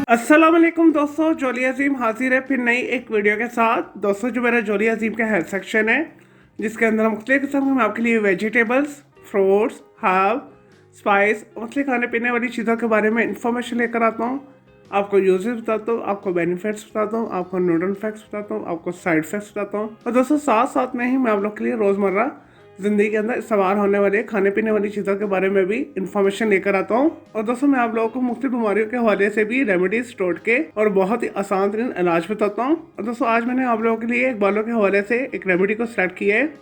अस्सलाम वालेकुम दोस्तों, जोली अजीम हाजिर है फिर नई एक वीडियो के साथ। दोस्तों जो मेरा जोली अजीम का हेल्थ सेक्शन है, जिसके अंदर मुख्तलिफ किस्म के मैं आपके लिए वेजिटेबल्स, फ्रूट्स, हर्ब, स्पाइस, मुख्तलिफ खाने पीने वाली चीज़ों के बारे में इंफॉर्मेशन लेकर आता हूँ। आपको यूजेस बताता हूँ, आपको बेनिफिट्स बताता हूँ, आपको न्यूट्रल फैक्ट्स बताता हूँ, आपको साइड इफेक्ट्स बताता हूँ। और दोस्तों साथ साथ में ही मैं आप लोग के लिए रोज़मर्रा ज़िंदगी के अंदर इस्तेमाल होने वाले खाने पीने वाली चीज़ों के बारे में भी इंफॉर्मेशन लेकर आता हूँ। और दोस्तों मैं आप लोगों को मुख्तलिफ बीमारियों के हवाले से भी रेमेडीज टोट के और बहुत ही आसान तरीन इलाज बताता हूँ। और दोस्तों आज मैंने आप लोगों के लिए एक बालों के हवाले से एक रेमेडी को सेलेक्ट किया है।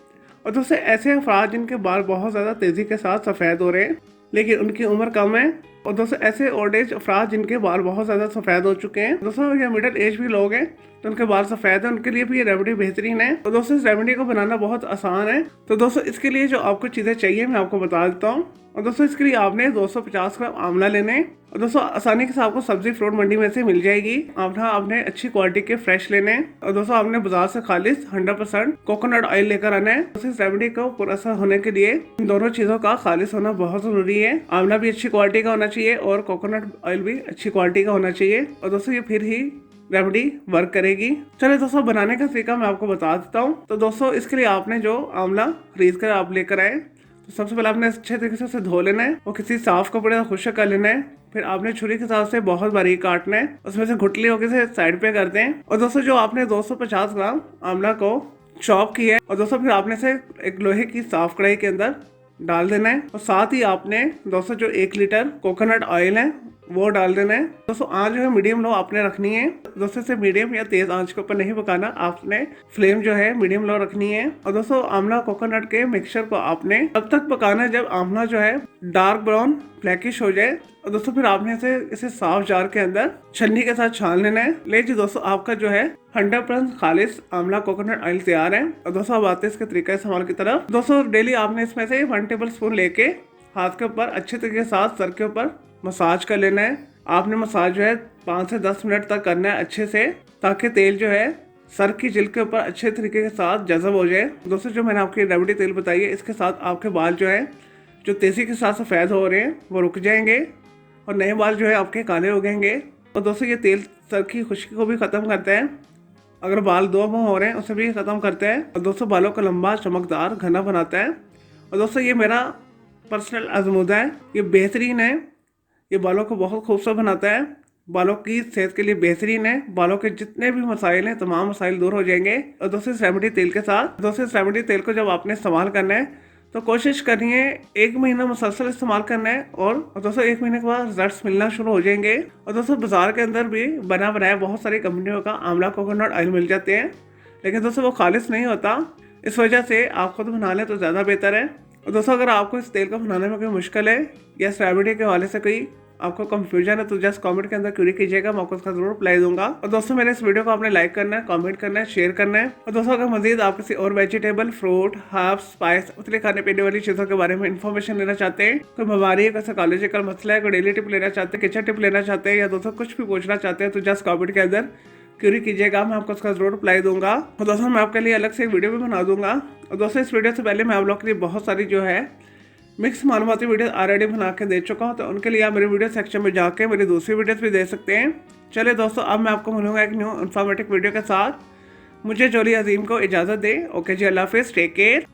और दोस्तों ऐसे अफराद जिनके बाल बहुत ज़्यादा तेज़ी के साथ सफ़ेद हो रहे हैं लेकिन उनकी उम्र कम है, और दोस्तों ऐसे ओल्ड एज अफराद जिनके बाल बहुत ज़्यादा सफ़ेद हो चुके हैं, दोस्तों या मिडिल एज भी लोग हैं तो उनके बाल सफ़ेद हैं, उनके लिए भी ये रेमेडी बेहतरीन है। तो दोस्तों इस रेमेडी को बनाना बहुत आसान है। तो दोस्तों इसके लिए जो आपको चीज़ें चाहिए मैं आपको बता देता हूँ। और दोस्तों इसके लिए आपने 250 ग्राम आंवला लेने। और दोस्तों आसानी के साथ आपको सब्जी फ्रूट मंडी में से मिल जाएगी। आंवला आपने अच्छी क्वालिटी के फ्रेश लेने। और दोस्तों आपने बाजार से खालिश 100% कोकोनट ऑयल लेकर आना है। दोस्तों इस रेमेडी को पूरा असर होने के लिए इन दोनों चीज़ों का खालिश होना बहुत ज़रूरी है। आंवला भी अच्छी क्वालिटी का होना चाहिए और कोकोनट ऑयल भी अच्छी क्वालिटी का होना चाहिए। और दोस्तों ये फिर ही रेमेडी वर्क करेगी। चलिए दोस्तों बनाने का तरीका मैं आपको बता देता हूँ। तो दोस्तों इसके लिए आपने जो आंवला खरीद कर आप लेकर आए, तो सबसे पहले आपने अच्छे तरीके से उसे धो लेना है और किसी साफ कपड़े से खुश्क कर लेना है। फिर आपने छुरी के साथ से बहुत बारीक काटना है, उसमें से गुठली होकर से साइड पे करते हैं। और दोस्तों जो आपने 250 ग्राम आंवला को चॉप किया है, और दोस्तों फिर आपने से एक लोहे की साफ कढ़ाई के अंदर डाल देना है। और साथ ही आपने दोस्तों जो 1 लीटर कोकोनट ऑयल है वो डाल देना है। दोस्तों आंच जो है मीडियम लो आपने रखनी है। दोस्तों से मीडियम या तेज आंच के ऊपर नहीं पकाना, आपने फ्लेम जो है मीडियम लो रखनी है। और दोस्तों आंवला कोकोनट के मिक्सचर को आपने तब तक पकाना है जब आंवला जो है डार्क ब्राउन ब्लैकिश हो जाए। और दोस्तों फिर आपने इसे साफ जार के अंदर छन्नी के साथ छान लेना है। ले जी दोस्तों आपका जो है 100% खालिश आंवला कोकोनट ऑयल तैयार है। और दोस्तों अब आते हैं इसके तरीका इस्तेमाल की तरफ। दोस्तों डेली आपने इसमें से 1 टेबल स्पून लेके हाथ के ऊपर अच्छे तरीके के साथ सर के ऊपर मसाज कर लेना है। आपने मसाज जो है 5 से 10 मिनट तक करना है अच्छे से, ताकि तेल जो है सर की जिल्द के ऊपर अच्छे तरीके के साथ जज़ब हो जाए। दोस्तों जो मैंने आपकी रेमेडी तेल बताई है, इसके साथ आपके बाल जो है जो तेज़ी के साथ सफ़ेद हो रहे हैं वो रुक जाएंगे और नए बाल जो है आपके काले हो जाएंगे। और दोस्तों ये तेल सर की खुश्की को भी ख़त्म करता है। अगर बाल दो मुँह हो रहे हैं उसे भी ख़त्म करता है। और दोस्तों बालों को लंबा चमकदार घना बनाता है। और दोस्तों ये मेरा पर्सनल आजमूदा है, ये बेहतरीन है, ये बालों को बहुत खूबसूरत बनाता है, बालों की सेहत के लिए बेहतरीन है। बालों के जितने भी मसाइल हैं तमाम मसाइल दूर हो जाएंगे। और दोस्तों इस रेमेडी तेल के साथ, दोस्तों इस रेमेडी तेल को जब आपने इस्तेमाल करना है तो कोशिश करनी है 1 महीना मुसलसल इस्तेमाल करना है। और दोस्तों 1 महीने के बाद रिजल्ट्स मिलना शुरू हो जाएंगे। और दोस्तों बाजार के अंदर भी बना बनाया बहुत सारी कंपनियों का आंवला कोकोनट ऑयल मिल जाते हैं, लेकिन दोस्तों वो खालिश नहीं होता। इस वजह से आप खुद बना लें तो ज़्यादा बेहतर है। और दोस्तों अगर आपको इस तेल को बनाने में कोई मुश्किल है या इस रेमेडी के हवाले से कोई आपको कंफ्यूजन है तो जस्ट कमेंट के अंदर क्वेरी कीजिएगा, मैं आपको उसका जरूर रिप्लाई दूंगा। और दोस्तों मेरे इस वीडियो को आपने लाइक करना है, कमेंट करना है, शेयर करना है। और दोस्तों अगर मजीद आप किसी और वेजिटेबल, फ्रूट, हर्ब्स, स्पाइस, उतले खाने पीने वाली चीज़ों के बारे में इन्फॉर्मेशन लेना चाहते हैं, कोई बीमारी है, कोई साइकोलॉजिकल मसला है, कोई डेली टिप लेना चाहते हैं, किचन टिप लेना चाहते हैं, या दोस्तों कुछ भी पूछना चाहते हैं तो जस्ट कमेंट के अंदर क्वेरी कीजिएगा, मैं आपको उसका जरूर रिप्लाई दूंगा। और दोस्तों मैं आपके लिए अलग से एक वीडियो भी बना दूंगा। और दोस्तों इस वीडियो से पहले मैं आप लोग के लिए बहुत सारी जो है मिक्स मालूमाती वीडियो ऑलरेडी बना के दे चुका हूँ, तो उनके लिए आप मेरे वीडियो सेक्शन में जाके मेरी दूसरी वीडियोस भी दे सकते हैं। चलिए दोस्तों अब मैं आपको मिलूंगा एक न्यू इन्फॉर्मेटिव वीडियो के साथ। मुझे जोली अजीम को इजाज़त दें। ओके जी, अल्लाह हाफिज़, टेक केयर।